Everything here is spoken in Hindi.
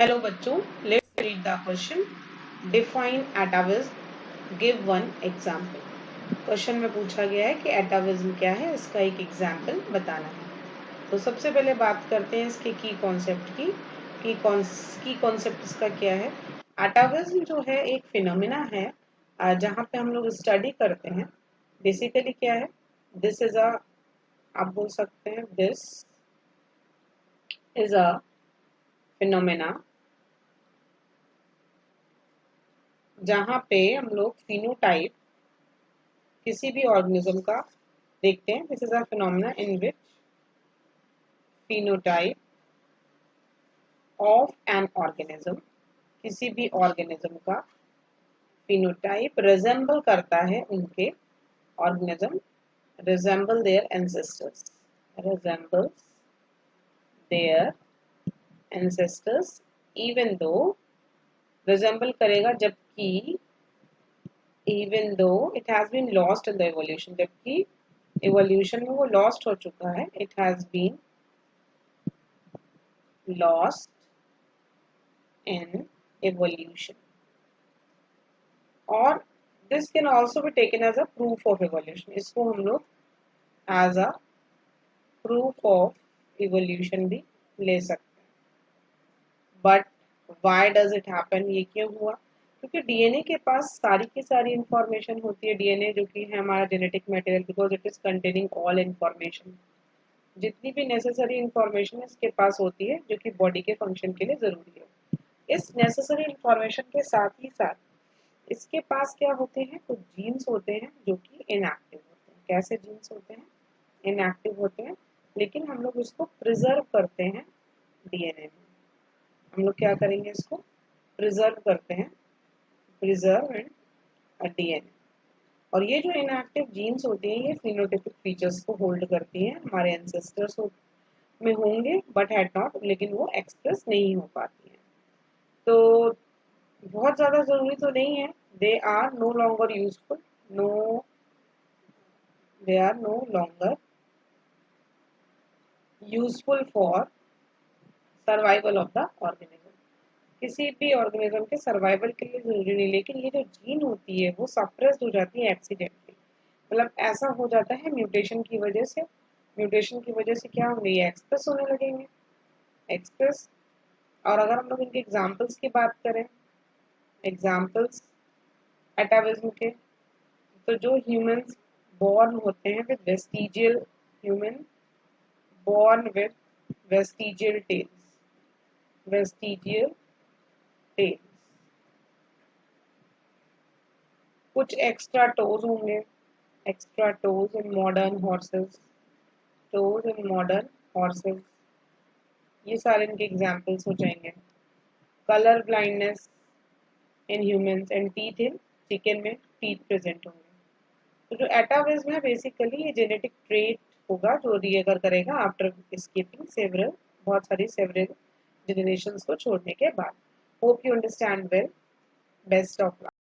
Hello बच्चों, let's read the question. Define atavism. Give one example. Question में पूछा गया है कि एटाविज्म क्या है, इसका एक एग्जाम्पल बताना है। तो सबसे पहले बात करते हैं इसके की कॉन्सेप्ट की। की कॉन्सेप्ट इसका क्या है। एटाविज्म जो है एक फिनोमिना है जहाँ पे हम लोग स्टडी करते हैं। बेसिकली क्या है, दिस इज अ, आप बोल सकते हैं दिस इज अ फिनोमिना जहाँ पे हम लोग फिनोटाइप किसी भी ऑर्गेनिज्म का देखते हैं। This is a phenomena in which phenotype of an organism, किसी भी ऑर्गेनिज्म का फिनोटाइप रिजेंबल करता है उनके organism, resemble their ancestors, resembles their ancestors even though, resemble करेगा जबकि even though it has been lost in the evolution, जबकि evolution में वो lost हो चुका है, it has been lost in evolution. और this can also be taken as a proof of evolution. इसको हम लोग as a proof of evolution भी ले सकते हैं. But why does it happen? ये क्यों हुआ? क्योंकि डीएनए के पास सारी की सारी इंफॉर्मेशन होती है। डीएनए जो कि है हमारा genetic material, because it is containing all information. जितनी भी नेसेसरी इंफॉर्मेशन इसके पास होती है जो कि बॉडी के फंक्शन के लिए जरूरी है। इस नेसेसरी इंफॉर्मेशन के साथ ही साथ इसके पास क्या होते हैं, कुछ जीन्स होते हैं जो कि इनएक्टिव होते हैं। कैसे जीन्स होते हैं? इनएक्टिव होते हैं, लेकिन हम लोग उसको प्रिजर्व करते हैं डीएनए में। हम लोग क्या करेंगे, इसको प्रिजर्व करते हैं, प्रिजर्व एंड डीएनए। और ये जो इनएक्टिव जीन्स होती हैं ये फिनोटाइपिक फीचर्स को होल्ड करती हैं, हमारे एंसेस्टर्स में होंगे बट हैड नॉट, लेकिन वो एक्सप्रेस नहीं हो पाती हैं। तो बहुत ज़्यादा ज़रूरी तो नहीं है। They are no longer useful, no they are no longer useful for survival of the organism. किसी भी ऑर्गेनिज्म के सर्वाइवल के लिए जरूरी नहीं, लेकिन ये जो जीन होती है वो सप्रेस्ड हो जाती है एक्सीडेंटली। मतलब ऐसा हो जाता है म्यूटेशन की वजह से। म्यूटेशन की वजह से क्या होंगे, ये एक्सप्रेस होने लगेंगे, एक्सप्रेस। और अगर हम लोग इनके एग्जाम्पल्स की बात करें, एग्जाम्पल्स एटाविज्म के, तो जो ह्यूमंस बॉर्न होते हैं with vestigial, human born with vestigial tails, vestigial tails, कुछ एक्स्ट्रा टोज होंगे, extra toes in modern horses, toes in modern horses, ये सारे इनके एग्जाम्पल्स हो जाएंगे। Colour blindness in humans and teeth in chicken में टीथ प्रेजेंट होंगे। तो जो एटाविज्म है बेसिकली ये जेनेटिक ट्रेट होगा जो रिअगर करेगा आफ्टर एस्केपिंग सेवरल, बहुत सारी सेवरल जनरेशंस को छोड़ने के बाद। Hope you understand well. Best of luck.